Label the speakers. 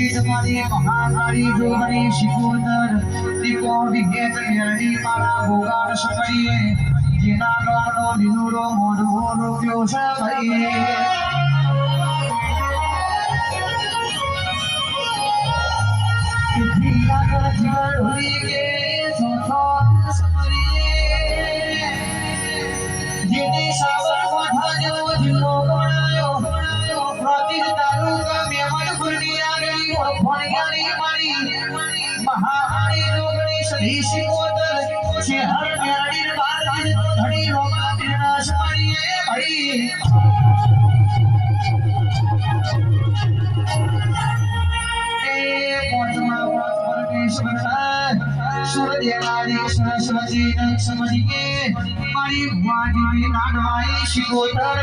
Speaker 1: महाकाली जोगणी शिकोतर दिको विकेत मेरणी माला भोगार समये जिना गानो निनुरो मोडो रोग्यो समये किथिया कर जीवन हुई के सोथो समये जिने सावर कोठा जो जिलो बनायो प्रति तालुका मेमन गुरनिया गई भणियारी मारी महाहारी रोगणी सधी शिकोतर शहर मेरणी बार दिन तो धड़ी रोगा विनाश मारिए भाई सूर्य शिकोतर